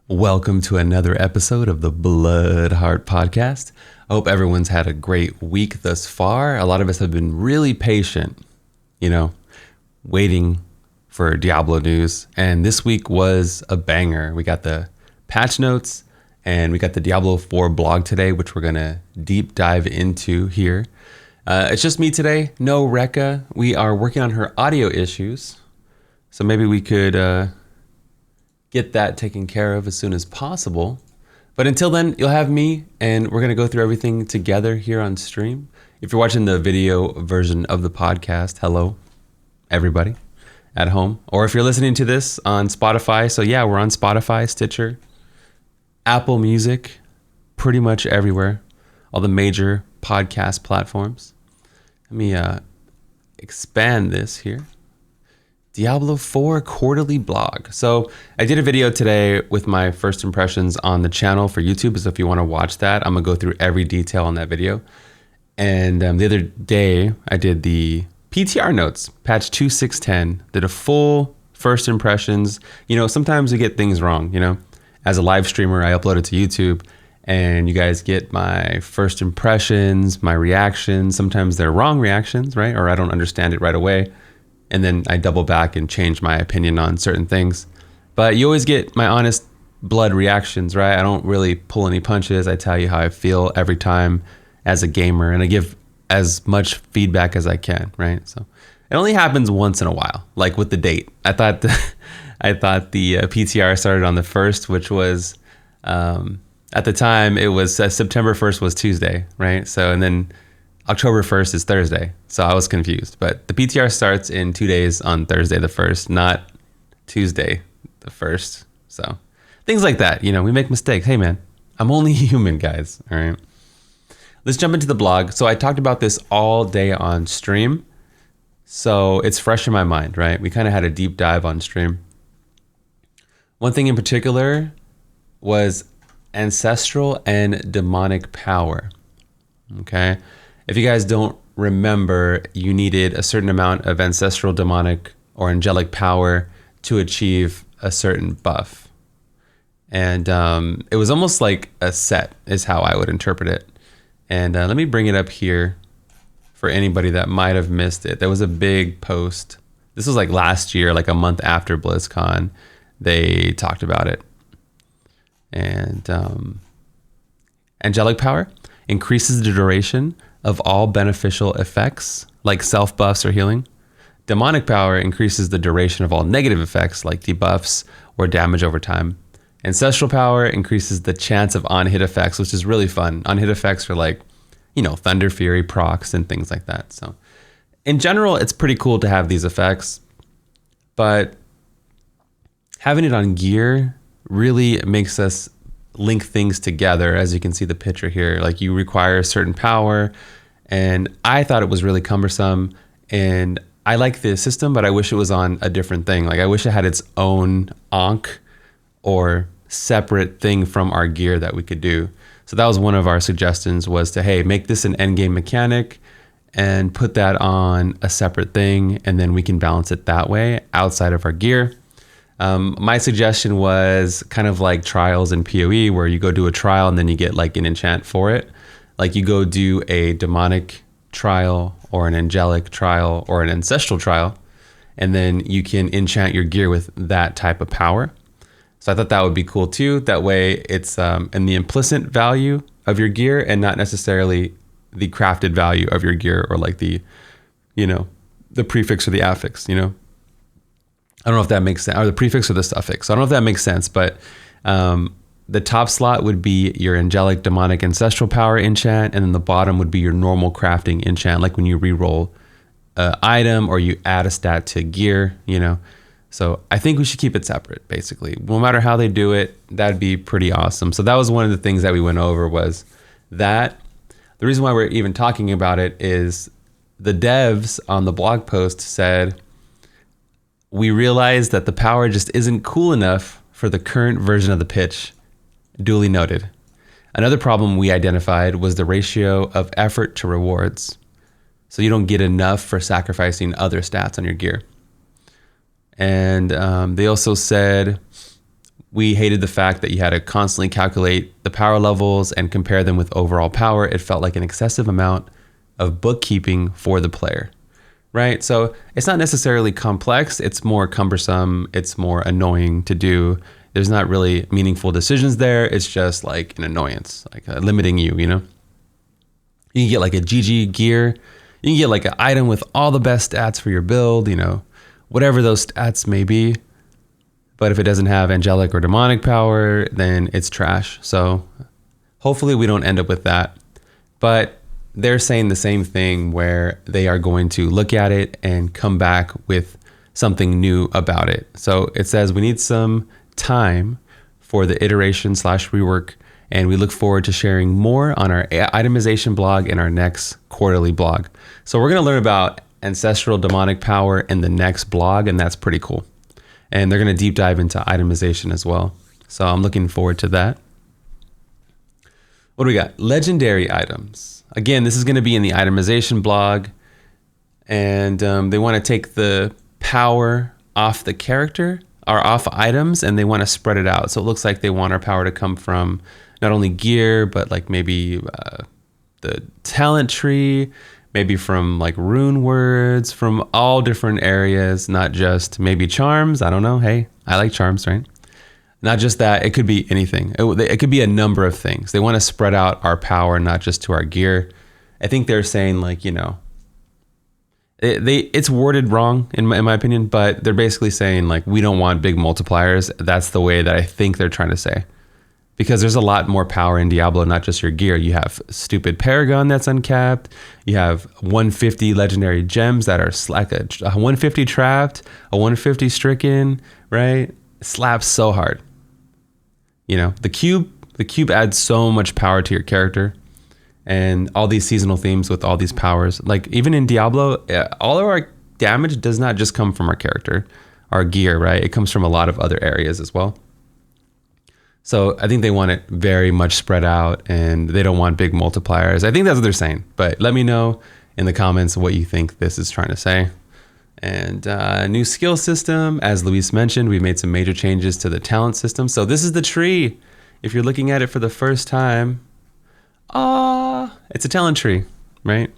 Welcome to another episode of the Bluddheart podcast. I hope everyone's had a great week thus far. A lot of us have been really patient, waiting for Diablo news. And this week was a banger. We got the patch notes and we got the Diablo 4 blog today, which we're going to deep dive into here. It's just me today, no Rekka. We are working on her audio issues. So maybe we could get that taken care of as soon as possible. But until then, you'll have me, and we're going to go through everything together here on stream. If you're watching the video version of the podcast, hello, everybody at home. Or if you're listening to this on Spotify, so yeah, we're on Spotify, Stitcher, Apple Music, pretty much everywhere, all the major podcast platforms. Let me expand this here. Diablo 4 quarterly blog. So I did a video today with my first impressions on the channel for YouTube. So if you want to watch that, I'm going to go through every detail on that video. And the other day, I did the PTR notes, patch 2.6.10, did a full first impressions. Sometimes we get things wrong, As a live streamer, I upload it to YouTube and you guys get my first impressions, my reactions. Sometimes they're wrong reactions, right? Or I don't understand it right away. And then I double back and change my opinion on certain things. But you always get my honest blood reactions, right? I don't really pull any punches. I tell you how I feel every time as a gamer, and I give as much feedback as I can, right? So it only happens once in a while, like with the date. I thought the PTR started on the 1st, which was, at the time, it was September 1st was Tuesday, right? So, and then October 1st is Thursday, so I was confused. But the PTR starts in 2 days on Thursday the 1st, not Tuesday the 1st. So things like that, we make mistakes. Hey man, I'm only human, guys, all right? Let's jump into the blog. So I talked about this all day on stream, so it's fresh in my mind, right? We kind of had a deep dive on stream. One thing in particular was Ancestral and Demonic Power, okay? If you guys don't remember, you needed a certain amount of Ancestral, Demonic, or Angelic Power to achieve a certain buff. And it was almost like a set is how I would interpret it. And let me bring it up here for anybody that might have missed it. There was a big post. This was like last year, like a month after BlizzCon. They talked about it. And Angelic Power increases the duration of all beneficial effects, like self-buffs or healing. Demonic Power increases the duration of all negative effects, like debuffs or damage over time. Ancestral Power increases the chance of on-hit effects, which is really fun. On-hit effects are like, Thunder Fury procs and things like that. So in general, it's pretty cool to have these effects, but having it on gear really makes us link things together. As you can see the picture here, like you require a certain power, and I thought it was really cumbersome, and I like the system, but I wish it was on a different thing. Like I wish it had its own Ankh or separate thing from our gear that we could do. So that was one of our suggestions, was to, hey, make this an endgame mechanic and put that on a separate thing, and then we can balance it that way outside of our gear. My suggestion was kind of like trials in PoE, where you go do a trial and then you get like an enchant for it. Like you go do a demonic trial or an angelic trial or an ancestral trial, and then you can enchant your gear with that type of power. So I thought that would be cool too. That way it's in the implicit value of your gear and not necessarily the crafted value of your gear, or like the prefix or the affix, I don't know if that makes sense, or the prefix or the suffix. So I don't know if that makes sense, but the top slot would be your angelic, demonic, ancestral power enchant, and then the bottom would be your normal crafting enchant, like when you reroll an item or you add a stat to gear, So I think we should keep it separate, basically. No matter how they do it, that'd be pretty awesome. So that was one of the things that we went over, was that. The reason why we're even talking about it is the devs on the blog post said, we realized that the power just isn't cool enough for the current version of the pitch. Duly noted. Another problem we identified was the ratio of effort to rewards. So you don't get enough for sacrificing other stats on your gear. And they also said We hated the fact that you had to constantly calculate the power levels and compare them with overall power. It felt like an excessive amount of bookkeeping for the player, right? So it's not necessarily complex. It's more cumbersome. It's more annoying to do. There's not really meaningful decisions there. It's just like an annoyance, like limiting you, you know? You can get like a GG gear. You can get like an item with all the best stats for your build, you know, whatever those stats may be. But if it doesn't have angelic or demonic power, then it's trash. So hopefully we don't end up with that. But they're saying the same thing where they are going to look at it and come back with something new about it. So it says we need some time for the iteration / rework, and we look forward to sharing more on our itemization blog in our next quarterly blog. So we're going to learn about ancestral demonic power in the next blog, and that's pretty cool. And they're going to deep dive into itemization as well. So I'm looking forward to that. What do we got? Legendary items. Again, this is going to be in the itemization blog, and they want to take the power off the character or off items, and they want to spread it out. So it looks like they want our power to come from not only gear, but like maybe the talent tree, maybe from like rune words, from all different areas, not just maybe charms. I don't know. Hey, I like charms, right? Not just that, it could be anything. It could be a number of things. They want to spread out our power, not just to our gear. I think they're saying like, you know, it's worded wrong in my opinion, but they're basically saying like, we don't want big multipliers. That's the way that I think they're trying to say. Because there's a lot more power in Diablo, not just your gear. You have stupid Paragon that's uncapped. You have 150 legendary gems that are like a 150 trapped, a 150 stricken, right? It slaps so hard. You know, the cube adds so much power to your character, and all these seasonal themes with all these powers. Like even in Diablo, all of our damage does not just come from our character, our gear, right? It comes from a lot of other areas as well. So I think they want it very much spread out, and they don't want big multipliers. I think that's what they're saying, but let me know in the comments what you think this is trying to say. And new skill system, as Luis mentioned, we made some major changes to the talent system. So this is the tree. If you're looking at it for the first time, it's a talent tree, right?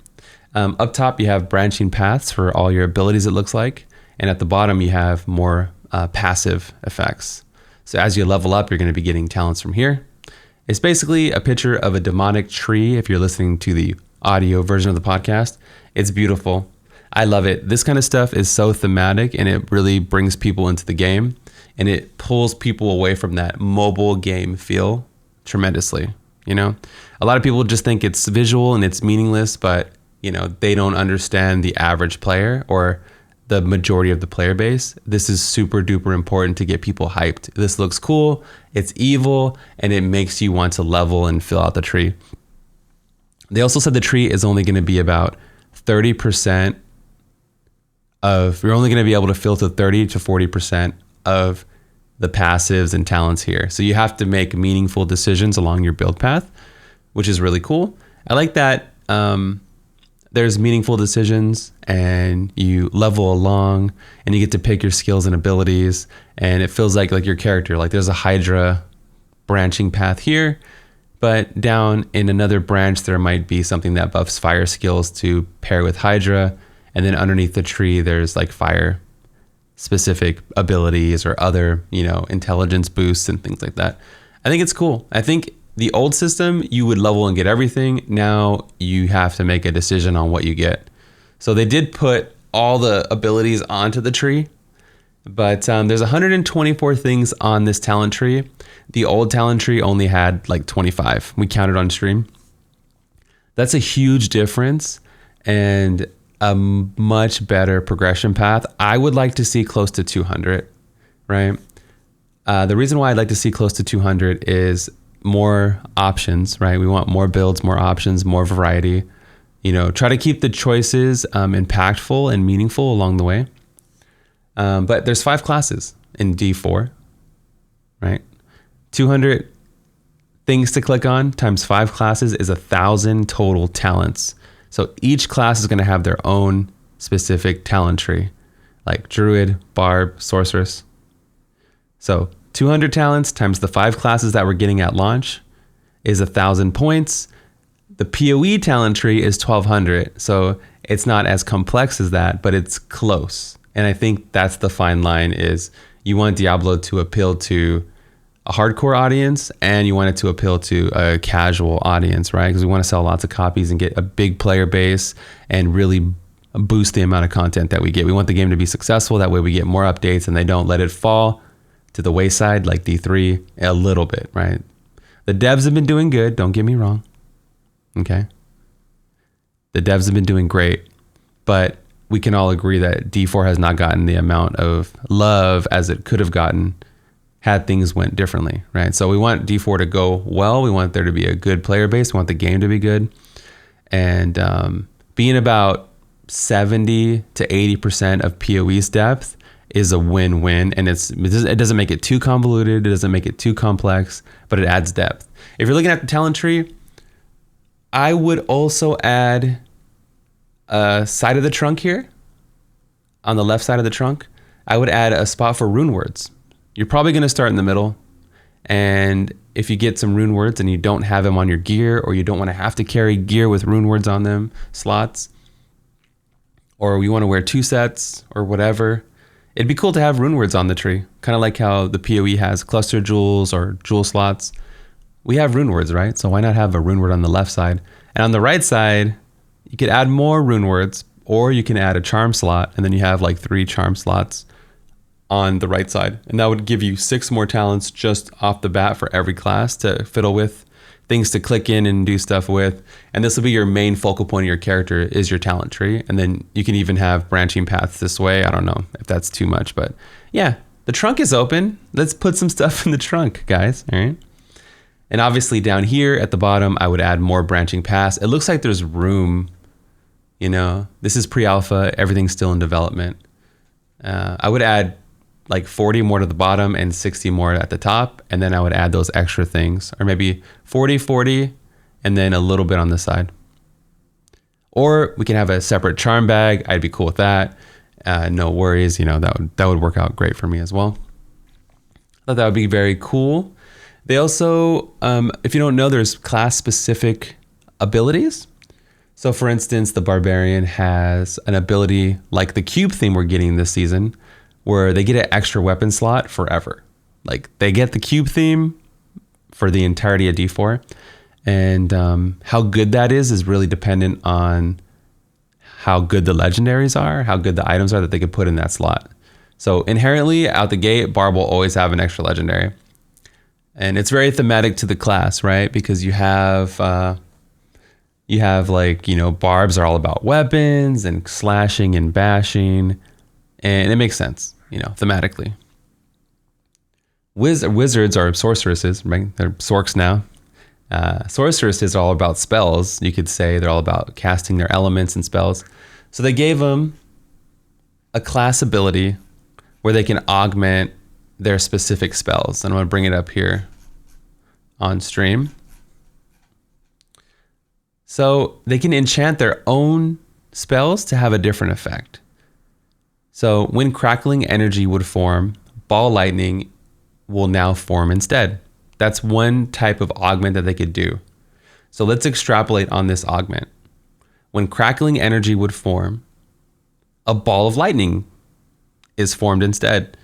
Up top, you have branching paths for all your abilities, it looks like. And at the bottom, you have more passive effects. So as you level up, you're going to be getting talents from here. It's basically a picture of a demonic tree. If you're listening to the audio version of the podcast, it's beautiful. I love it. This kind of stuff is so thematic, and it really brings people into the game, and it pulls people away from that mobile game feel tremendously. You know, a lot of people just think it's visual and it's meaningless, but you know, they don't understand the average player or the majority of the player base. This is super duper important to get people hyped. This looks cool, it's evil, and it makes you want to level and fill out the tree. They also said the tree is only going to be about 30% of, you're only going to be able to filter 30 to 40% of the passives and talents here. So you have to make meaningful decisions along your build path, which is really cool. I like that there's meaningful decisions, and you level along, and you get to pick your skills and abilities, and it feels like your character, like there's a Hydra branching path here, but down in another branch there might be something that buffs fire skills to pair with Hydra, and then underneath the tree there's like fire specific abilities or other, you know, intelligence boosts and things like that. I think it's cool. I think the old system, you would level and get everything. Now you have to make a decision on what you get. So they did put all the abilities onto the tree, but there's 124 things on this talent tree. The old talent tree only had like 25. We counted on stream. That's a huge difference and a much better progression path. I would like to see close to 200, right? The reason why I'd like to see close to 200 is more options, right? We want more builds, more options, more variety. You know, try to keep the choices impactful and meaningful along the way. But there's 5 classes in D4, right? 200 things to click on times 5 classes is 1,000 total talents. So each class is going to have their own specific talent tree, like Druid, Barb, Sorceress. So 200 talents times the 5 classes that we're getting at launch is 1,000 points. The PoE talent tree is 1,200. So it's not as complex as that, but it's close. And I think that's the fine line is you want Diablo to appeal to a hardcore audience and you want it to appeal to a casual audience, right? Because we want to sell lots of copies and get a big player base and really boost the amount of content that we get. We want the game to be successful. That way we get more updates and they don't let it fall to the wayside like D3 a little bit, right? The devs have been doing good. Don't get me wrong. Okay. The devs have been doing great, but we can all agree that D4 has not gotten the amount of love as it could have gotten had things went differently, right? So we want D4 to go well. We want there to be a good player base. We want the game to be good. And being about 70 to 80% of PoE's depth is a win-win. And it doesn't make it too convoluted. It doesn't make it too complex, but it adds depth. If you're looking at the talent tree, I would also add a side of the trunk here. On the left side of the trunk, I would add a spot for rune words. You're probably going to start in the middle. And if you get some rune words and you don't have them on your gear, or you don't want to have to carry gear with rune words on them, slots, or you want to wear 2 sets or whatever, it'd be cool to have rune words on the tree. Kind of like how the PoE has cluster jewels or jewel slots. We have rune words, right? So why not have a rune word on the left side? And on the right side, you could add more rune words, or you can add a charm slot, and then you have like 3 charm slots on the right side. And that would give you 6 more talents just off the bat for every class to fiddle with, things to click in and do stuff with. And this will be your main focal point of your character is your talent tree. And then you can even have branching paths this way. I don't know if that's too much, but yeah, the trunk is open. Let's put some stuff in the trunk, guys. All right. And obviously down here at the bottom, I would add more branching paths. It looks like there's room, you know, this is pre-alpha, everything's still in development. I would add like 40 more to the bottom and 60 more at the top. And then I would add those extra things, or maybe 40, and then a little bit on the side. Or we can have a separate charm bag. I'd be cool with that. No worries. You know, that would work out great for me as well. I thought that would be very cool. They also, if you don't know, there's class specific abilities. So for instance, the Barbarian has an ability like the cube theme we're getting this season, where they get an extra weapon slot forever. Like they get the cube theme for the entirety of D4. And how good that is really dependent on how good the legendaries are, how good the items are that they could put in that slot. So inherently out the gate, Barb will always have an extra legendary. And it's very thematic to the class, right? Because you have like, you know, Barbs are all about weapons and slashing and bashing. And it makes sense, you know, thematically. Wizards are sorceresses, right? They're sorks now. Sorceress is all about spells. You could say they're all about casting their elements and spells. So they gave them a class ability where they can augment their specific spells. And I'm going to bring it up here on stream. So they can enchant their own spells to have a different effect. So when crackling energy would form, ball lightning will now form instead. That's one type of augment that they could do. So let's extrapolate on this augment. When crackling energy would form, a ball of lightning is formed instead.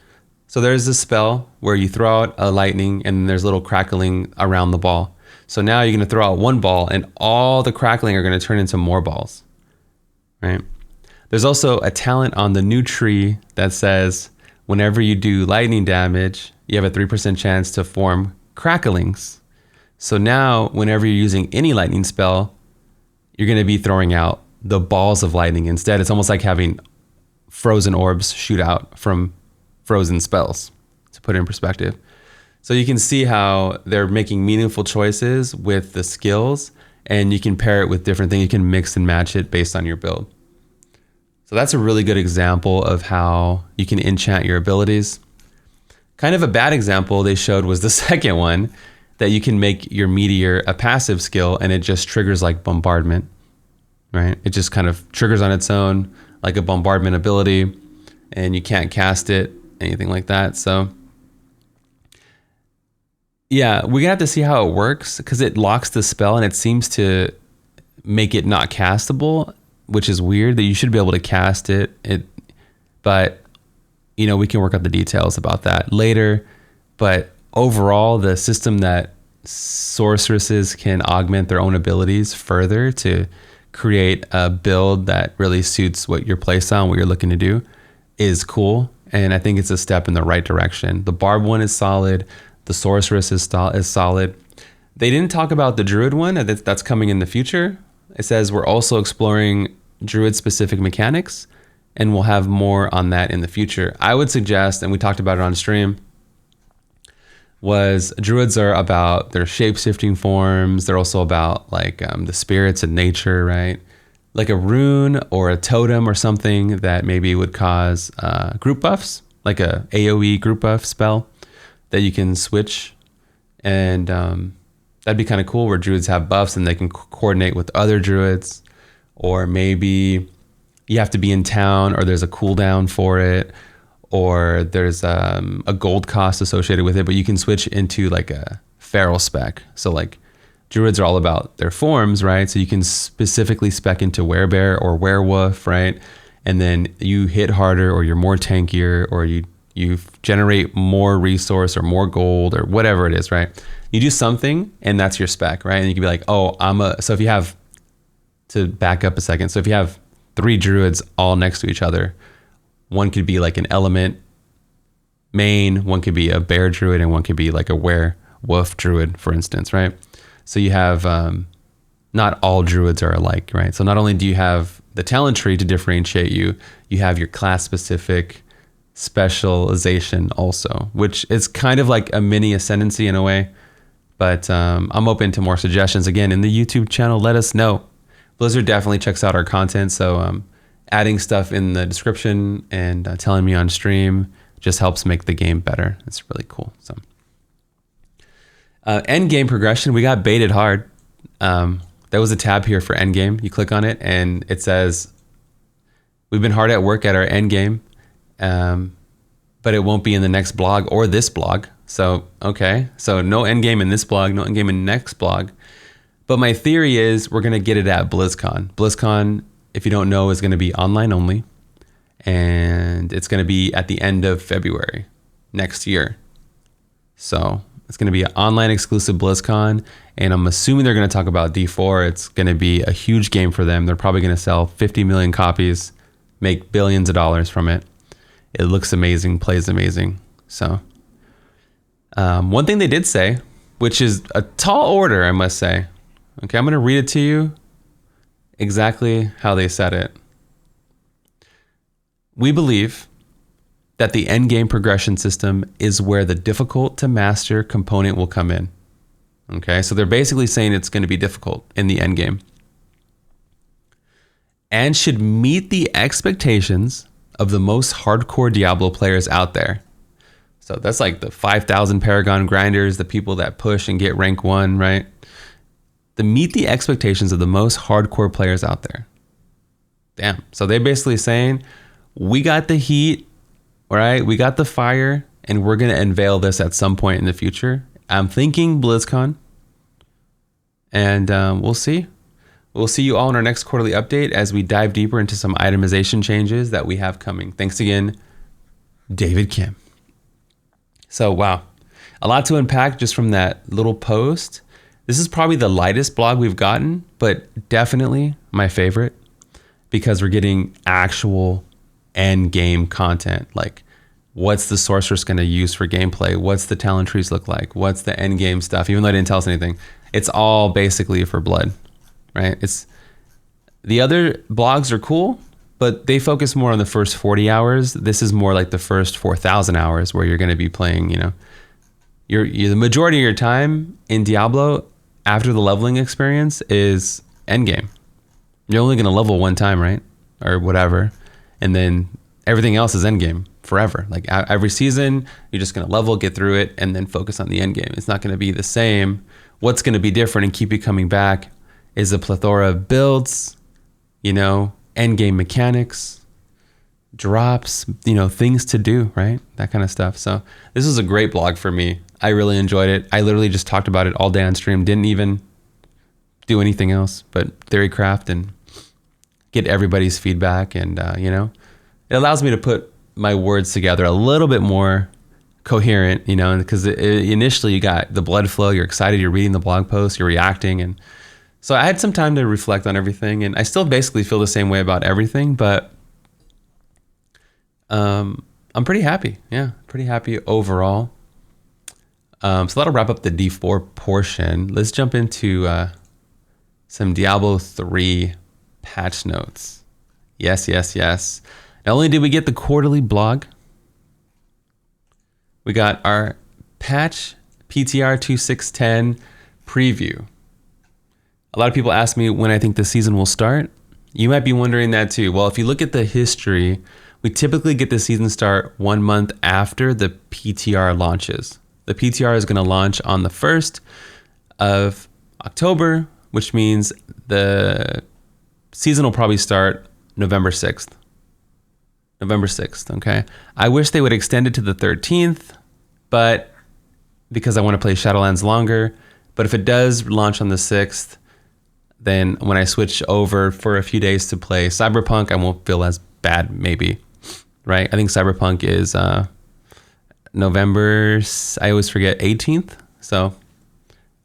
So there's this spell where you throw out a lightning and there's a little crackling around the ball. So now you're going to throw out one ball and all the crackling are going to turn into more balls, right? There's also a talent on the new tree that says whenever you do lightning damage, you have a 3% chance to form cracklings. So now whenever you're using any lightning spell, you're going to be throwing out the balls of lightning instead. It's almost like having frozen orbs shoot out from frozen spells, to put it in perspective. So you can see how they're making meaningful choices with the skills, and you can pair it with different things. You can mix and match it based on your build. So that's a really good example of how you can enchant your abilities. Kind of a bad example they showed was the second one, that you can make your meteor a passive skill and it just triggers like bombardment, right? It just kind of triggers on its own like a bombardment ability and you can't cast it, anything like that. So Yeah, we're gonna have to see how it works because it locks the spell and it seems to make it not castable, which is weird. That you should be able to cast it. But we can work out the details about that later. But overall, the system that sorceresses can augment their own abilities further to create a build that really suits what your playstyle, what you're looking to do, is cool. And I think it's a step in the right direction. The Barb one is solid. The Sorceress is solid. They didn't talk about the Druid one. That's coming in the future. It says we're also exploring Druid-specific mechanics, and we'll have more on that in the future. I would suggest, and we talked about it on stream, was Druids are about their shape-shifting forms. They're also about like the spirits and nature, right? Like a rune or a totem or something that maybe would cause group buffs, like a AoE group buff spell that you can switch. And that'd be kind of cool where Druids have buffs and they can coordinate with other Druids. Or maybe you have to be in town or there's a cooldown for it, or there's a gold cost associated with it, but you can switch into like a feral spec. So like Druids are all about their forms, right? So you can specifically spec into werebear or werewolf, right? And then you hit harder, or you're more tankier, or you generate more resource or more gold or whatever it is, right? You do something and that's your spec, right? And you can be like, oh, so if you have, to back up a second, so if you have 3 Druids all next to each other, one could be like an element main, one could be a bear Druid, and one could be like a werewolf Druid, for instance, right? So you have, not all Druids are alike, right? So not only do you have the talent tree to differentiate you, you have your class-specific specialization also, which is kind of like a mini ascendancy in a way. But I'm open to more suggestions. Again, in the YouTube channel, let us know. Blizzard definitely checks out our content, so adding stuff in the description and telling me on stream just helps make the game better. It's really cool. So end game progression, we got baited hard. There was a tab here for end game. You click on it and it says we've been hard at work at our end game, but it won't be in the next blog or this blog. So okay, so no end game in this blog, no end game in next blog. But my theory is we're going to get it at BlizzCon. BlizzCon, if you don't know, is going to be online only. And it's going to be at the end of February next year. So it's going to be an online exclusive BlizzCon. And I'm assuming they're going to talk about D4. It's going to be a huge game for them. They're probably going to sell 50 million copies, make billions of dollars from it. It looks amazing, plays amazing. So one thing they did say, which is a tall order, I must say. Okay, I'm going to read it to you exactly how they said it. We believe that the endgame progression system is where the difficult to master component will come in. Okay, so they're basically saying it's going to be difficult in the endgame and should meet the expectations of the most hardcore Diablo players out there. So that's like the 5,000 Paragon grinders, the people that push and get rank 1, right? To meet the expectations of the most hardcore players out there. Damn. So they're basically saying, we got the heat, right? We got the fire, and we're going to unveil this at some point in the future. I'm thinking BlizzCon. And we'll see. We'll see you all in our next quarterly update as we dive deeper into some itemization changes that we have coming. Thanks again, David Kim. So, wow. A lot to unpack just from that little post. This is probably the lightest blog we've gotten, but definitely my favorite because we're getting actual end game content. Like, what's the sorceress going to use for gameplay? What's the talent trees look like? What's the end game stuff? Even though I didn't tell us anything, it's all basically for blood, right? It's the other blogs are cool, but they focus more on the first 40 hours. This is more like the first 4,000 hours where you're going to be playing, you're the majority of your time in Diablo after the leveling experience is endgame. You're only going to level one time, right? Or whatever. And then everything else is endgame forever. Like every season, you're just going to level, get through it, and then focus on the endgame. It's not going to be the same. What's going to be different and keep you coming back is a plethora of builds, endgame mechanics, drops, things to do, right? That kind of stuff. So this was a great blog for me I really enjoyed it. I literally just talked about it all day on stream. Didn't even do anything else but theorycraft and get everybody's feedback. And, you know, it allows me to put my words together a little bit more coherent, you know, because initially you got the blood flow, you're excited, you're reading the blog post, you're reacting. And so I had some time to reflect on everything. And I still basically feel the same way about everything, but I'm pretty happy. Yeah, pretty happy overall. So that'll wrap up the D4 portion. Let's jump into some Diablo 3 patch notes. Yes. Not only did we get the quarterly blog, we got our patch PTR 2610 preview. A lot of people ask me when I think the season will start. You might be wondering that too. Well, if you look at the history, we typically get the season start 1 month after the PTR launches. The PTR is going to launch on the 1st of October, which means the season will probably start November 6th. November 6th, okay? I wish they would extend it to the 13th, but because I want to play Shadowlands longer. But if it does launch on the 6th, then when I switch over for a few days to play Cyberpunk, I won't feel as bad, maybe, right? I think Cyberpunk is November, I always forget, 18th. So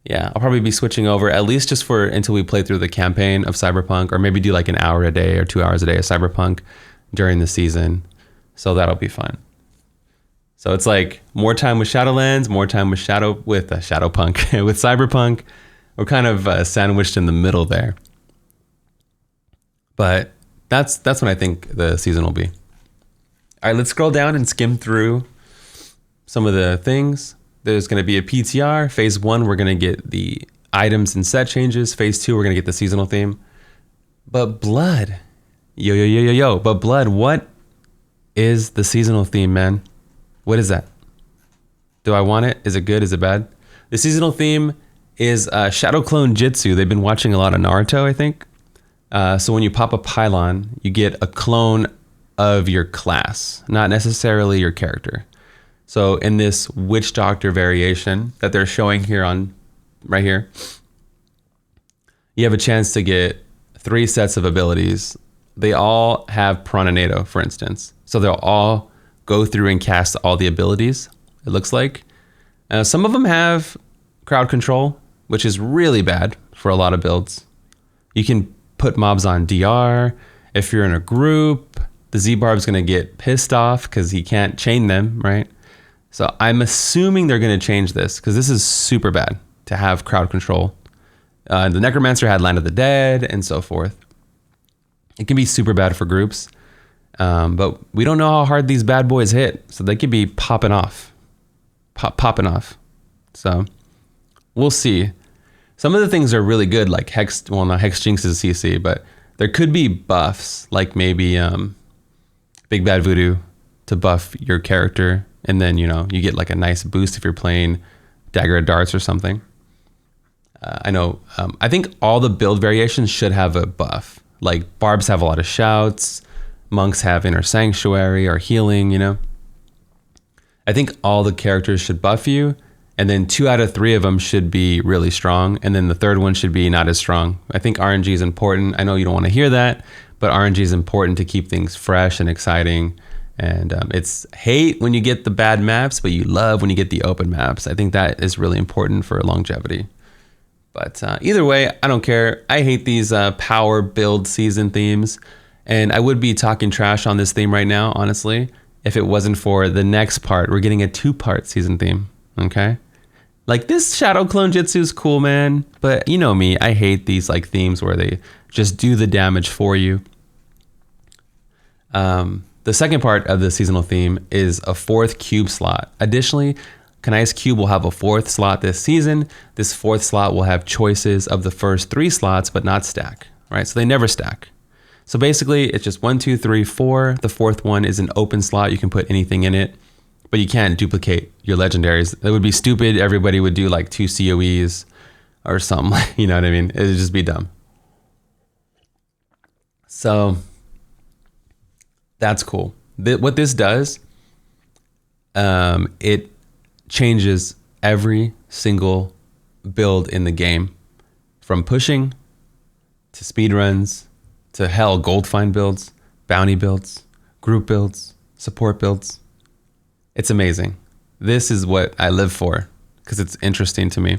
yeah, I'll probably be switching over at least just for until we play through the campaign of Cyberpunk, or maybe do like an hour a day or 2 hours a day of Cyberpunk during the season. So that'll be fun. So it's like more time with Shadowlands, more time with Shadowpunk, with Cyberpunk. We're kind of sandwiched in the middle there. But that's when I think the season will be. All right, let's scroll down and skim through some of the things. There's going to be a PTR. Phase 1, we're going to get the items and set changes. Phase 2, we're going to get the seasonal theme. But Blood, but Blood, what is the seasonal theme, man? What is that? Do I want it? Is it good? Is it bad? The seasonal theme is Shadow Clone Jitsu. They've been watching a lot of Naruto, I think. So when you pop a pylon, you get a clone of your class, not necessarily your character. So in this Witch Doctor variation that they're showing here on right here, you have a chance to get 3 sets of abilities. They all have Prononado, for instance. So they'll all go through and cast all the abilities, it looks like. Some of them have crowd control, which is really bad for a lot of builds. You can put mobs on DR. If you're in a group, the Z-Barb's going to get pissed off because he can't chain them, right? So I'm assuming they're going to change this because this is super bad to have crowd control. The Necromancer had Land of the Dead and so forth. It can be super bad for groups, but we don't know how hard these bad boys hit, so they could be popping off. Popping off. So we'll see. Some of the things are really good, like Hex, well, not Hex Jinx is CC, but there could be buffs, like maybe Big Bad Voodoo to buff your character. And then, you know, you get like a nice boost if you're playing Dagger of Darts or something. I know, I think all the build variations should have a buff. Like Barbs have a lot of shouts, Monks have Inner Sanctuary or healing, you know. I think all the characters should buff you, and then 2 out of 3 of them should be really strong, and then the third one should be not as strong. I think RNG is important. I know you don't want to hear that, but RNG is important to keep things fresh and exciting. And it's hate when you get the bad maps, but you love when you get the open maps. I think that is really important for longevity. But either way, I don't care. I hate these power build season themes. And I would be talking trash on this theme right now, honestly, if it wasn't for the next part. We're getting a 2-part season theme, okay? Like this Shadow Clone Jitsu is cool, man. But you know me, I hate these like themes where they just do the damage for you. The second part of the seasonal theme is a 4th cube slot. Additionally, Kanai's Cube will have a 4th slot this season. This 4th slot will have choices of the first 3 slots, but not stack, right? So they never stack. So basically, it's just 1, 2, 3, 4. The 4th one is an open slot. You can put anything in it, but you can't duplicate your legendaries. That would be stupid. Everybody would do like 2 COEs or something. You know what I mean? It would just be dumb. So that's cool. What this does, it changes every single build in the game, from pushing to speed runs to hell, gold find builds, bounty builds, group builds, support builds. It's amazing. This is what I live for because it's interesting to me.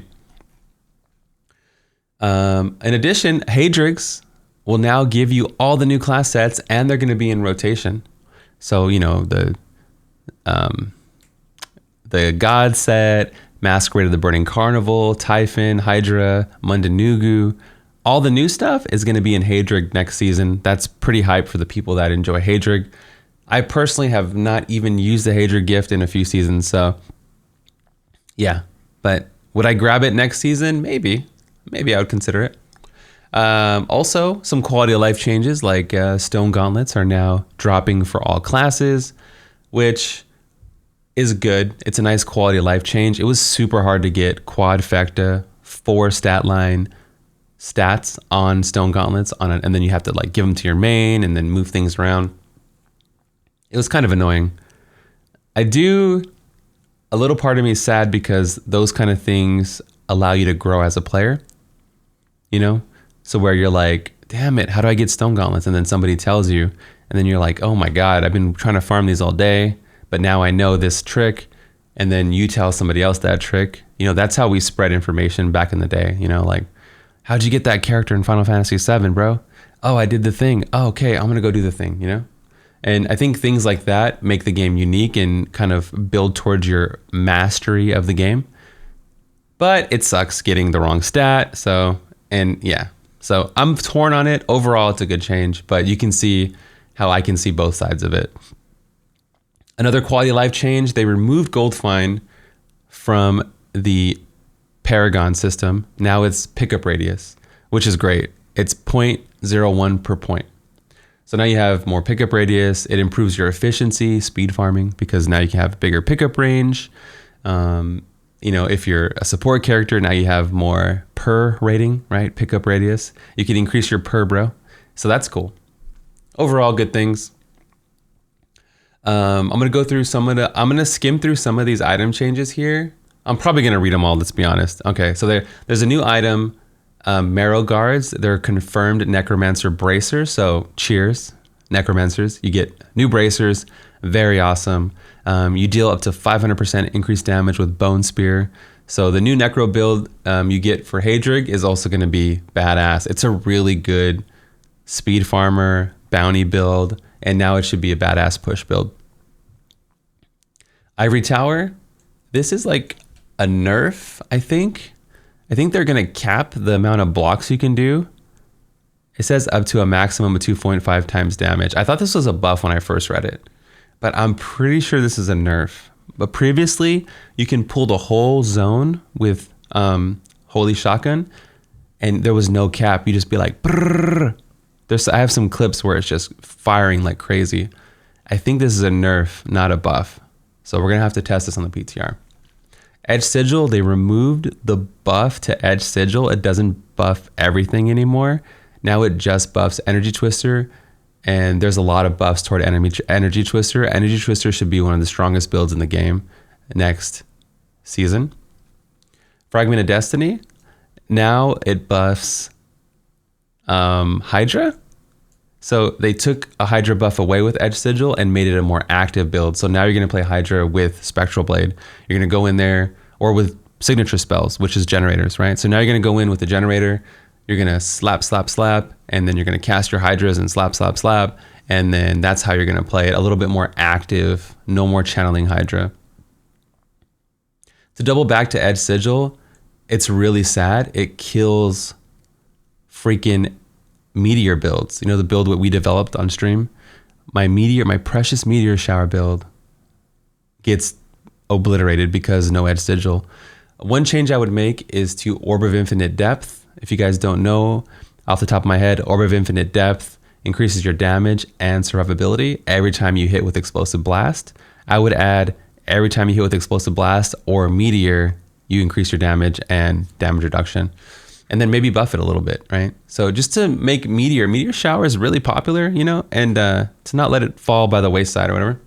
In addition, Hydrigs will now give you all the new class sets, and they're going to be in rotation. So, you know, the God set, Masquerade of the Burning Carnival, Typhon, Hydra, Mundanugu, all the new stuff is going to be in Hydrig next season. That's pretty hype for the people that enjoy Hydrig. I personally have not even used the Hydrig gift in a few seasons, so yeah. But would I grab it next season? Maybe I would consider it. Also, some quality of life changes, like Stone Gauntlets are now dropping for all classes, which is good. It's a nice quality of life change. It was super hard to get quadfecta 4 stat line stats on Stone Gauntlets and then you have to like give them to your main and then move things around. It was kind of annoying. A little part of me is sad because those kind of things allow you to grow as a player, you know? So where you're like, damn it, how do I get Stone Gauntlets? And then somebody tells you, and then you're like, oh my God, I've been trying to farm these all day, but now I know this trick. And then you tell somebody else that trick. You know, that's how we spread information back in the day, you know, like, how'd you get that character in Final Fantasy VII, bro? Oh, I did the thing. Oh, okay, I'm gonna go do the thing, you know? And I think things like that make the game unique and kind of build towards your mastery of the game. But it sucks getting the wrong stat. So I'm torn on it. Overall, it's a good change, but you can see how I can see both sides of it. Another quality of life change, they removed Gold Find from the Paragon system. Now it's pickup radius, which is great. It's 0.01 per point. So now you have more pickup radius. It improves your efficiency, speed farming, because now you can have a bigger pickup range. You know, if you're a support character, now you have more per rating, right? Pickup radius. You can increase your per, bro. So that's cool. Overall, good things. I'm going to skim through some of these item changes here. I'm probably going to read them all, let's be honest. Okay, so there's a new item, Marrow Guards. They're confirmed Necromancer Bracer. So cheers, Necromancers. You get new bracers. Very awesome. You deal up to 500% increased damage with Bone Spear. So the new Necro build you get for Hydrig is also going to be badass. It's a really good speed farmer, bounty build, and now it should be a badass push build. Ivory Tower. This is like a nerf, I think. I think they're going to cap the amount of blocks you can do. It says up to a maximum of 2.5 times damage. I thought this was a buff when I first read it, but I'm pretty sure this is a nerf. But previously, you can pull the whole zone with Holy Shotgun, and there was no cap. You just be like, brrr. I have some clips where it's just firing like crazy. I think this is a nerf, not a buff. So we're going to have to test this on the PTR. Edge Sigil, they removed the buff to Edge Sigil. It doesn't buff everything anymore. Now it just buffs Energy Twister, and there's a lot of buffs toward Energy Twister. Energy Twister should be one of the strongest builds in the game next season. Fragment of Destiny, now it buffs Hydra. So they took a Hydra buff away with Edge Sigil and made it a more active build. So now you're going to play Hydra with Spectral Blade. You're going to go in there, or with signature spells, which is generators, right? So now you're going to go in with the generator. You're going to slap, slap, slap, and then you're going to cast your Hydras and slap, slap, slap. And then that's how you're going to play it. A little bit more active, no more channeling Hydra. To double back to Edge Sigil, it's really sad. It kills freaking Meteor builds. You know, the build what we developed on stream? My precious Meteor Shower build gets obliterated because no Edge Sigil. One change I would make is to Orb of Infinite Depth. If you guys don't know, off the top of my head, Orb of Infinite Depth increases your damage and survivability every time you hit with Explosive Blast. I would add every time you hit with Explosive Blast or Meteor, you increase your damage and damage reduction. And then maybe buff it a little bit, right? So just to make Meteor Shower is really popular, you know, and to not let it fall by the wayside or whatever.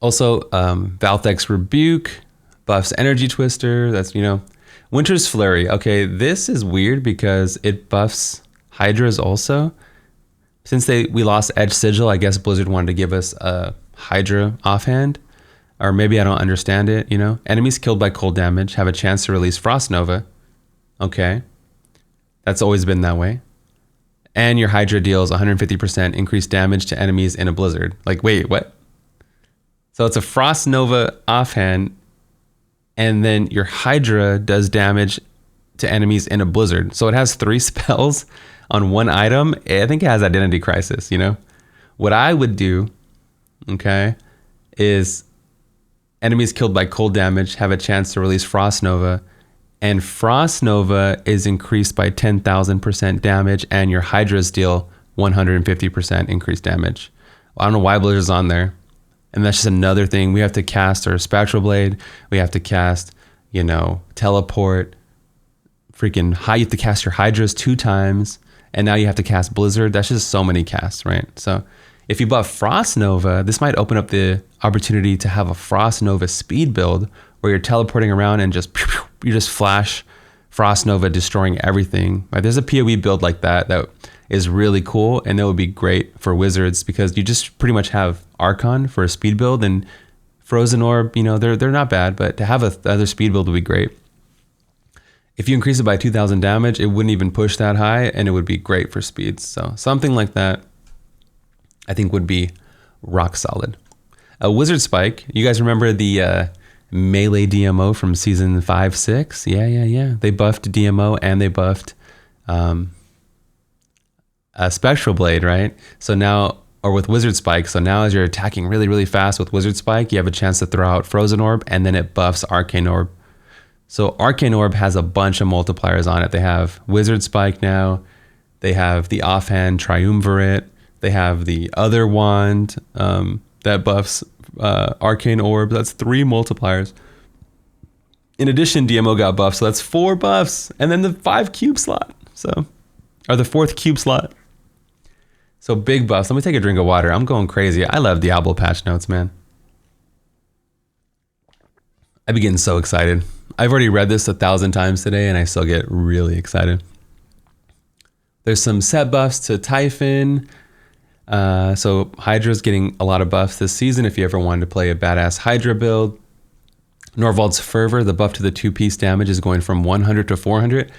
Also, Valthex Rebuke buffs Energy Twister. That's, Winter's Flurry. Okay, this is weird because it buffs Hydras also. Since we lost Edge Sigil, I guess Blizzard wanted to give us a Hydra offhand. Or maybe I don't understand it, Enemies killed by cold damage have a chance to release Frost Nova. Okay. That's always been that way. And your Hydra deals 150% increased damage to enemies in a blizzard. Like, wait, what? So it's a Frost Nova offhand, and then your Hydra does damage to enemies in a blizzard. So it has 3 spells on one item. I think it has Identity Crisis, What I would do, okay, is enemies killed by cold damage have a chance to release Frost Nova, and Frost Nova is increased by 10,000% damage, and your Hydras deal 150% increased damage. I don't know why Blizzard's on there. And that's just another thing. We have to cast our Spectral Blade. We have to cast, Teleport. You have to cast your Hydras 2 times. And now you have to cast Blizzard. That's just so many casts, right? So if you buff Frost Nova, this might open up the opportunity to have a Frost Nova speed build where you're teleporting around and you just flash Frost Nova, destroying everything. Right? There's a PoE build like that is really cool, and that would be great for Wizards because you just pretty much have Archon for a speed build, and Frozen Orb, they're not bad, but to have other speed build would be great. If you increase it by 2,000 damage, it wouldn't even push that high, and it would be great for speeds. So something like that, I think, would be rock solid. Wizard Spike, you guys remember the melee DMO from season 5-6? Yeah. They buffed DMO and they buffed Spectral Blade, right? So now, or with Wizard Spike, so now as you're attacking really, really fast with Wizard Spike, you have a chance to throw out Frozen Orb, and then it buffs Arcane Orb. So Arcane Orb has a bunch of multipliers on it. They have Wizard Spike now, they have the offhand Triumvirate, they have the other wand that buffs Arcane Orb. That's 3 multipliers. In addition, DMO got buffed, so that's 4 buffs, and then the 5 cube slot, or the 4th cube slot. So big buffs. Let me take a drink of water. I'm going crazy. I love Diablo patch notes, man. I be getting so excited. I've already read this 1,000 times today, and I still get really excited. There's some set buffs to Typhon. So Hydra's getting a lot of buffs this season if you ever wanted to play a badass Hydra build. Norvald's Fervor, the buff to the 2-piece damage, is going from 100 to 400,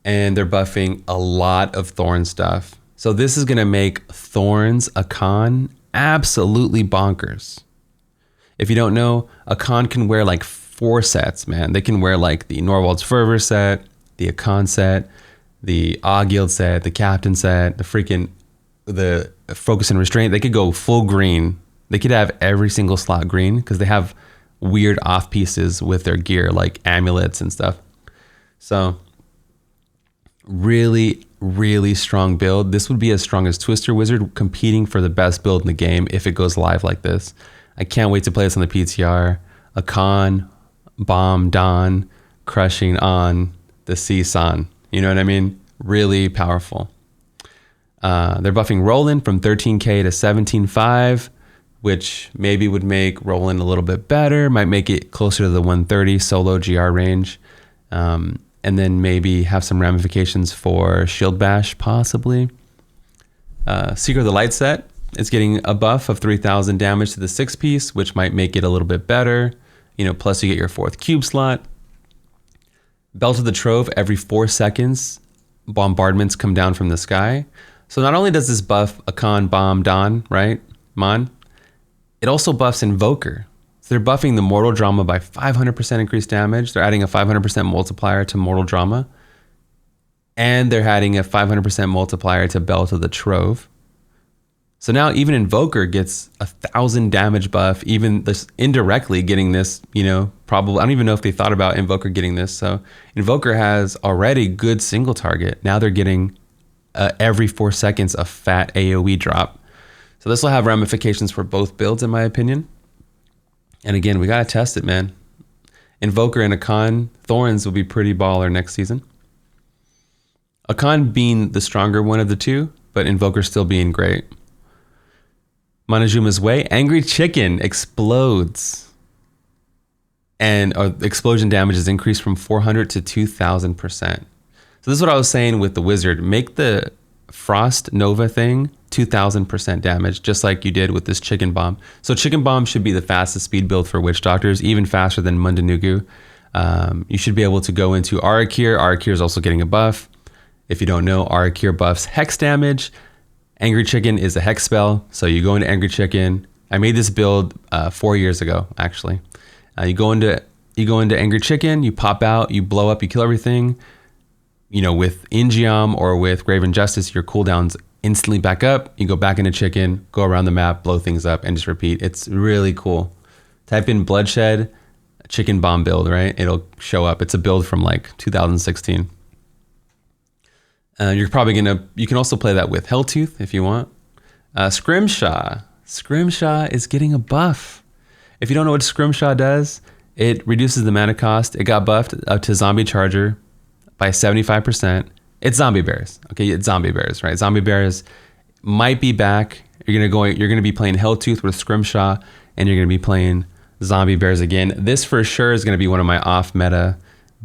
and they're buffing a lot of Thorn stuff. So this is going to make Thorns Akan absolutely bonkers. If you don't know, Akan can wear like 4 sets, man. They can wear like the Norvald's Fervor set, the Akan set, the Auguild set, the Captain set, the Focus and Restraint. They could go full green. They could have every single slot green because they have weird off pieces with their gear like amulets and stuff. So really, really strong build. This would be as strong as Twister Wizard, competing for the best build in the game if it goes live like this. I can't wait to play this on the PTR. Akan, Bomb, Dawn, crushing on the C-San. You know what I mean? Really powerful. They're buffing Roland from 13k to 17.5, which maybe would make Roland a little bit better, might make it closer to the 130 solo GR range. And then maybe have some ramifications for Shield Bash, possibly. Seeker of the Light set is getting a buff of 3,000 damage to the 6-piece, which might make it a little bit better. Plus you get your 4th cube slot. Belt of the Trove, every 4 seconds, bombardments come down from the sky. So not only does this buff Akan, Bomb, Dawn, right, Mon, it also buffs Invoker. So they're buffing the Mortal Drama by 500% increased damage. They're adding a 500% multiplier to Mortal Drama. And they're adding a 500% multiplier to Belt of the Trove. So now even Invoker gets 1,000 damage buff, even this indirectly getting this, probably. I don't even know if they thought about Invoker getting this. So Invoker has already good single target. Now they're getting every 4 seconds a fat AoE drop. So this will have ramifications for both builds, in my opinion. And again, we got to test it, man. Invoker and Akan Thorns will be pretty baller next season. Akan being the stronger one of the two, but Invoker still being great. Monojuma's Way. Angry Chicken explodes. And explosion damage is increased from 400 to 2,000%. So this is what I was saying with the wizard. Make the Frost Nova thing 2,000% damage, just like you did with this Chicken Bomb. So Chicken Bomb should be the fastest speed build for Witch Doctors, even faster than Mundanugu. You should be able to go into Arakir. Arakir is also getting a buff. If you don't know, Arakir buffs Hex damage. Angry Chicken is a Hex spell, so you go into Angry Chicken. I made this build 4 years ago, actually. You go into Angry Chicken, you pop out, you blow up, you kill everything. You know, with Ingeom or with Graven Justice, your cooldowns instantly back up. You go back into Chicken, go around the map, blow things up, and just repeat. It's really cool. Type in Bloodshed, Chicken Bomb build, right? It'll show up. It's a build from like 2016. You're probably you can also play that with Helltooth if you want. Scrimshaw. Scrimshaw is getting a buff. If you don't know what Scrimshaw does, it reduces the mana cost. It got buffed up to Zombie Charger by 75%. It's Zombie Bears. Okay, it's Zombie Bears, right? Zombie Bears might be back. You're gonna be playing Helltooth with Scrimshaw, and you're gonna be playing Zombie Bears again. This for sure is gonna be one of my off-meta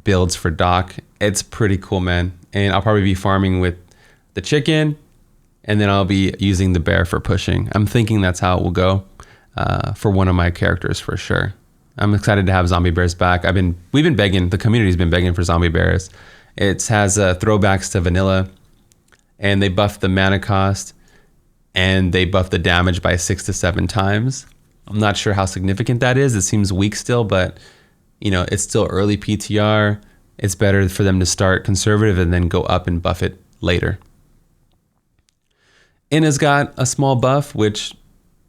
builds for Doc. It's pretty cool, man. And I'll probably be farming with the chicken, and then I'll be using the bear for pushing. I'm thinking that's how it will go for one of my characters for sure. I'm excited to have Zombie Bears back. We've been begging, the community's been begging for Zombie Bears. It has throwbacks to vanilla, and they buff the mana cost, and they buff the damage by 6 to 7 times. I'm not sure how significant that is. It seems weak still, but you know, it's still early PTR. It's better for them to start conservative and then go up and buff it later. Inna's got a small buff,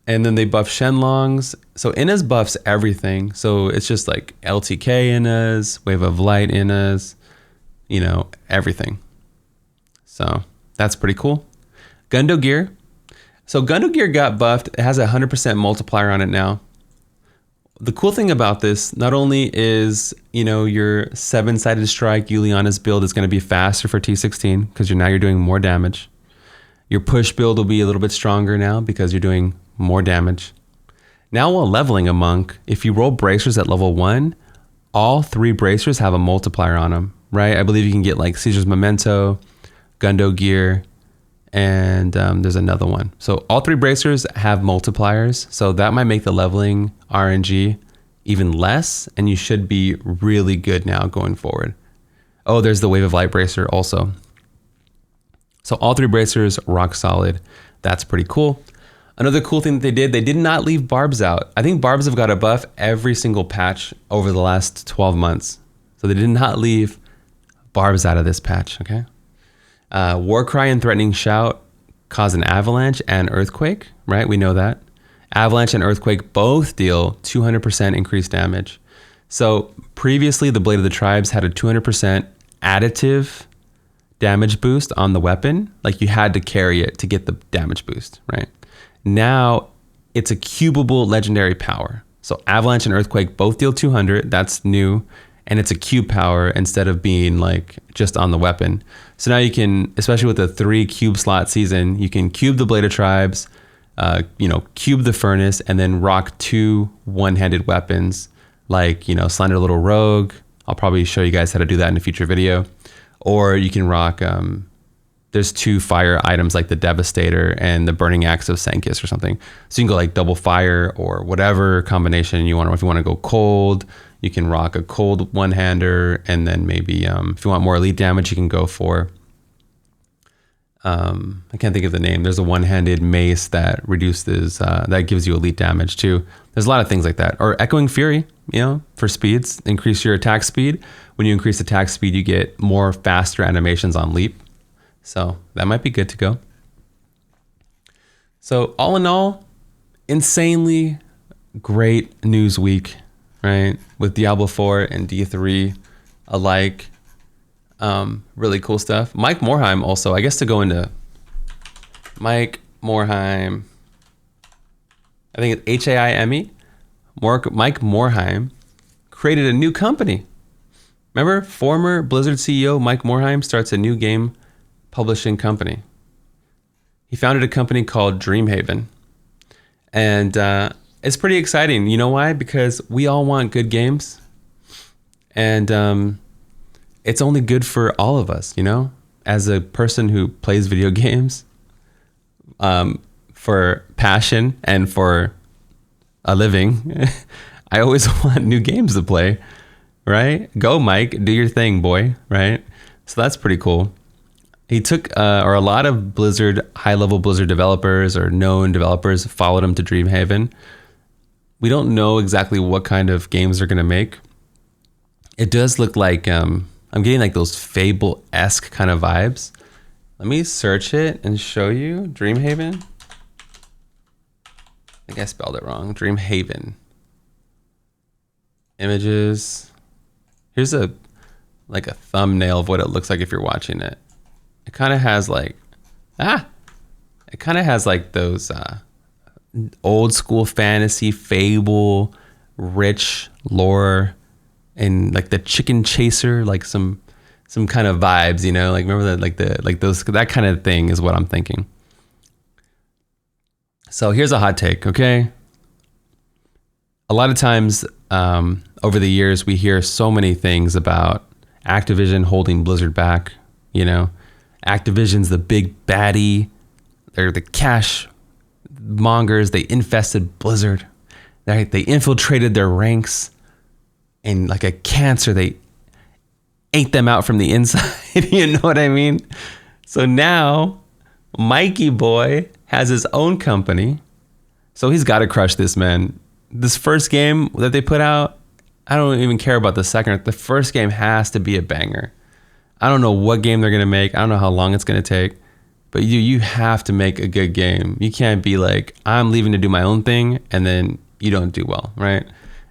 and then they buff Shenlongs. So Inna's buffs everything. So it's just like LTK Inna's, Wave of Light Inna's, you know, everything. So that's pretty cool. Gundam Gear. So Gundam Gear got buffed. It has a 100% multiplier on it now. The cool thing about this, not only is, you know, your 7-sided strike Juliana's build is going to be faster for T16 because you're doing more damage. Your push build will be a little bit stronger now because you're doing more damage. Now while leveling a monk, if you roll bracers at level 1, all 3 bracers have a multiplier on them, right? I believe you can get like Caesar's Memento, Gundam Gear, and there's another one. So all 3 bracers have multipliers, so that might make the leveling RNG even less, and you should be really good now going forward. Oh, there's the Wave of Light Bracer also. So all 3 bracers rock solid. That's pretty cool. Another cool thing that they did not leave barbs out. I think barbs have got a buff every single patch over the last 12 months. So they did not leave barbs out of this patch, okay? Warcry and Threatening Shout cause an avalanche and earthquake, right? We know that. Avalanche and earthquake both deal 200% increased damage. So previously, the Blade of the Tribes had a 200% additive damage boost on the weapon. Like you had to carry it to get the damage boost, right? Now it's a cubable legendary power. So Avalanche and Earthquake both deal 200. That's new. And it's a cube power instead of being like just on the weapon. So now you can, especially with the 3 cube slot season, you can cube the Blade of Tribes, cube the Furnace, and then rock 2 one-handed weapons like, you know, Slender Little Rogue. I'll probably show you guys how to do that in a future video. Or you can rock, there's 2 fire items like the Devastator and the Burning Axe of Sankis or something. So you can go like double fire or whatever combination you want. Or if you want to go cold, you can rock a cold one-hander, and then maybe if you want more elite damage, you can go for, I can't think of the name. There's a one-handed mace that reduces, that gives you elite damage too. There's a lot of things like that. Or Echoing Fury, you know, for speeds, increase your attack speed. When you increase attack speed, you get more faster animations on leap. So that might be good to go. So all in all, insanely great news week, right? With Diablo 4 and D3 alike. Really cool stuff. Mike Morhaime also, I guess to go into Mike Morhaime, I think it's Haime. Mike Morhaime created a new company. Remember, former Blizzard CEO Mike Morhaime starts a new game publishing company. He founded a company called Dreamhaven. And it's pretty exciting. You know why? Because we all want good games. And it's only good for all of us, you know? As a person who plays video games for passion and for a living, I always want new games to play, right? Go, Mike, do your thing, boy, right? So that's pretty cool. He took, or a lot of Blizzard, high-level Blizzard developers or known developers followed him to Dreamhaven. We don't know exactly what kind of games they're going to make. It does look like, I'm getting like those Fable-esque kind of vibes. Let me search it and show you. Dreamhaven. I think I spelled it wrong. Dreamhaven. Images. Here's a thumbnail of what it looks like if you're watching it. It kind of has like, it kind of has like those old school fantasy, Fable, rich lore, and like the chicken chaser, like some kind of vibes, you know, like remember that, those, that kind of thing is what I'm thinking. So here's a hot take, okay? A lot of times over the years, we hear so many things about Activision holding Blizzard back, you know? Activision's the big baddie. They're the cash mongers. They infested Blizzard. They infiltrated their ranks. And like a cancer, they ate them out from the inside. You know what I mean? So now, Mikey boy has his own company. So he's got to crush this, man. This first game that they put out, I don't even care about the second. The first game has to be a banger. I don't know what game they're going to make. I don't know how long it's going to take. But you have to make a good game. You can't be like, I'm leaving to do my own thing, and then you don't do well, right?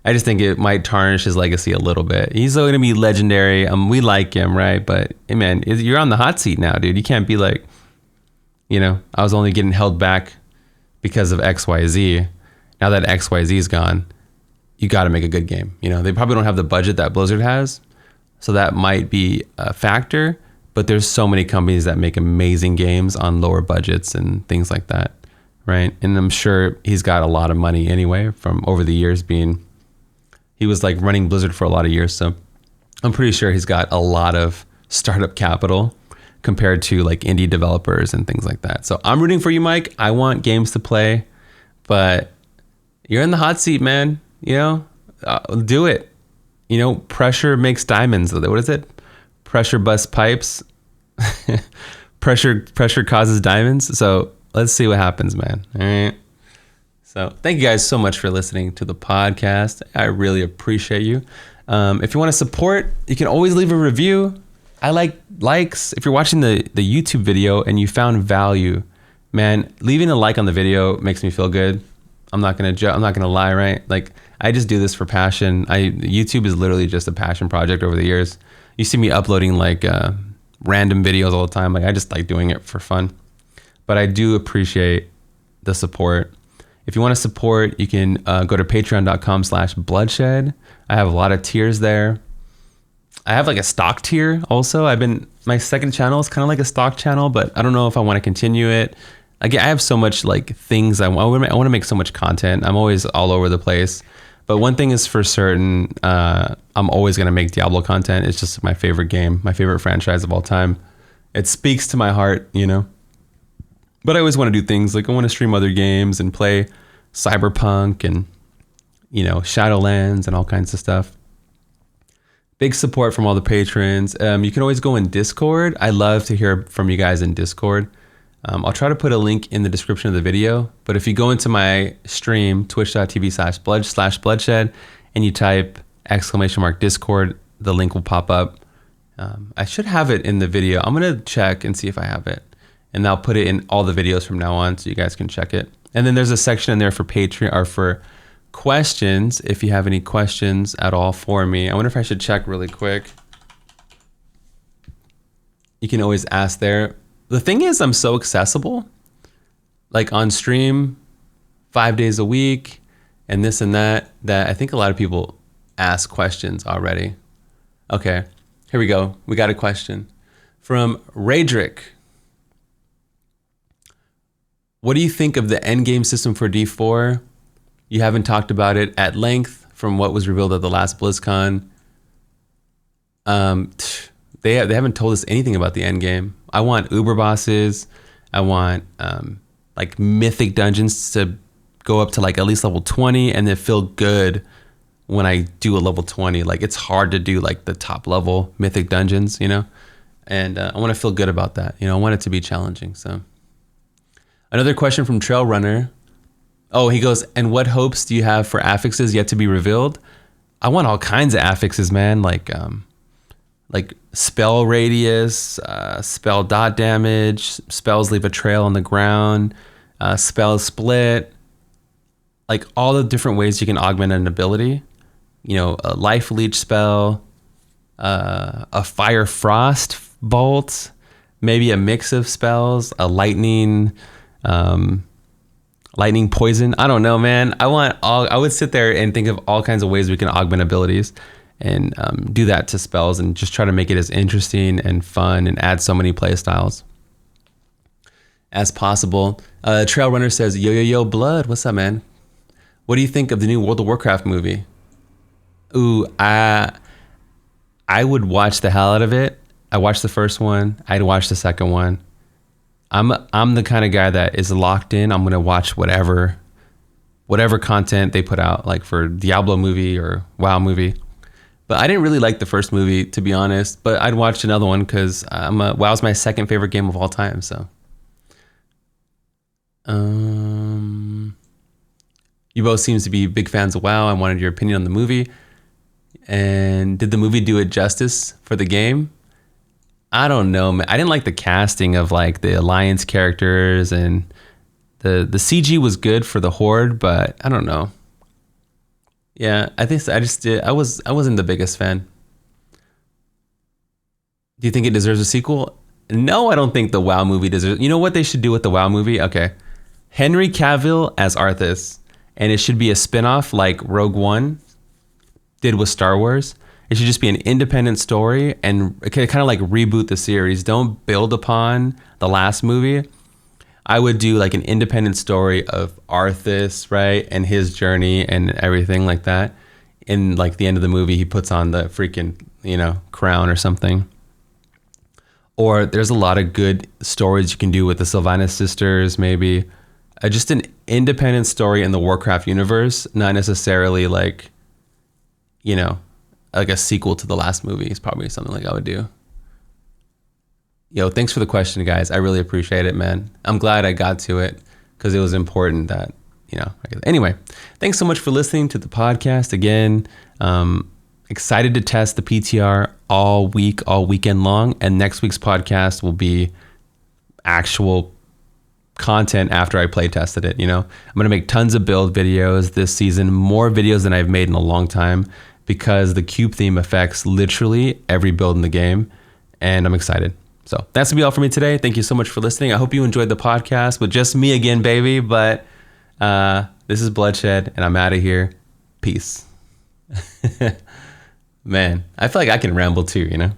I just think it might tarnish his legacy a little bit. He's still going to be legendary. We like him, right? But, hey, man, you're on the hot seat now, dude. You can't be like, you know, I was only getting held back because of XYZ. Now that XYZ is gone, you got to make a good game. You know, they probably don't have the budget that Blizzard has. So that might be a factor, but there's so many companies that make amazing games on lower budgets and things like that, right? And I'm sure he's got a lot of money anyway from over the years he was like running Blizzard for a lot of years. So I'm pretty sure he's got a lot of startup capital compared to like indie developers and things like that. So I'm rooting for you, Mike. I want games to play, but you're in the hot seat, man. You know, do it. You know, pressure makes diamonds. What is it? Pressure busts pipes. Pressure causes diamonds. So let's see what happens, man. All right. So thank you guys so much for listening to the podcast. I really appreciate you. If you want to support, you can always leave a review. I like likes. If you're watching the YouTube video and you found value, man, leaving a like on the video makes me feel good. I'm not gonna lie, right? Like, I just do this for passion. YouTube is literally just a passion project over the years. You see me uploading like random videos all the time. Like, I just like doing it for fun. But I do appreciate the support. If you want to support, you can go to patreon.com/bloodshed. I have a lot of tiers there. I have like a stock tier also. My second channel is kind of like a stock channel, but I don't know if I want to continue it. Again, I have so much like things I want to make so much content. I'm always all over the place. But one thing is for certain, I'm always going to make Diablo content. It's just my favorite game, my favorite franchise of all time. It speaks to my heart, you know. But I always want to do things like I want to stream other games and play Cyberpunk and, you know, Shadowlands and all kinds of stuff. Big support from all the patrons. You can always go in Discord. I love to hear from you guys in Discord. I'll try to put a link in the description of the video, but if you go into my stream, twitch.tv/bloodshed, and you type !Discord, the link will pop up. I should have it in the video. I'm going to check and see if I have it, and I'll put it in all the videos from now on so you guys can check it. And then there's a section in there for Patreon or for questions. If you have any questions at all for me, I wonder if I should check really quick. You can always ask there. The thing is, I'm so accessible, like on stream 5 days a week and this and that I think a lot of people ask questions already. Okay, here we go. We got a question from Raydrick. What do you think of the end game system for D4? You haven't talked about it at length from what was revealed at the last BlizzCon. They haven't told us anything about the end game. I want uber bosses. I want like mythic dungeons to go up to like at least level 20 and then feel good when I do a level 20. Like it's hard to do like the top level mythic dungeons, you know? And I want to feel good about that. You know, I want it to be challenging. So another question from Trail Runner. Oh, he goes, and what hopes do you have for affixes yet to be revealed? I want all kinds of affixes, man. Like spell radius, spell dot damage, spells leave a trail on the ground, spell split, like all the different ways you can augment an ability. You know, a life leech spell, a fire frost bolt, maybe a mix of spells, a lightning poison. I don't know, man. I would sit there and think of all kinds of ways we can augment abilities and do that to spells and just try to make it as interesting and fun and add so many play styles as possible. Trail Runner says, yo, Blood. What's up, man? What do you think of the new World of Warcraft movie? Ooh, I would watch the hell out of it. I watched the first one. I'd watch the second one. I'm the kind of guy that is locked in. I'm gonna watch whatever content they put out, like for Diablo movie or WoW movie. But I didn't really like the first movie, to be honest. But I'd watch another one because WoW's my second favorite game of all time. So, you both seems to be big fans of WoW. I wanted your opinion on the movie. And did the movie do it justice for the game? I don't know, man. I didn't like the casting of like the Alliance characters, and the CG was good for the Horde, but I don't know. Yeah, I wasn't the biggest fan. Do you think it deserves a sequel? No, I don't think the WoW movie deserves. You know what they should do with the WoW movie? Okay, Henry Cavill as Arthas, and it should be a spinoff like Rogue One did with Star Wars. It should just be an independent story and kind of like reboot the series. Don't build upon the last movie. I would do like an independent story of Arthas, right? And his journey and everything like that. In like the end of the movie, he puts on the freaking, crown or something. Or there's a lot of good stories you can do with the Sylvanas sisters, maybe. Just an independent story in the Warcraft universe, not necessarily like, like a sequel to the last movie is probably something like I would do. Yo, thanks for the question, guys. I really appreciate it, man. I'm glad I got to it because it was important that, Anyway, thanks so much for listening to the podcast again. Excited to test the PTR all weekend long. And next week's podcast will be actual content after I play tested it. I'm going to make tons of build videos this season, more videos than I've made in a long time, because the cube theme affects literally every build in the game, and I'm excited. So that's gonna be all for me today. Thank you so much for listening. I hope you enjoyed the podcast with just me again, baby. But this is Bloodshed, and I'm out of here. Peace. Man, I feel like I can ramble too,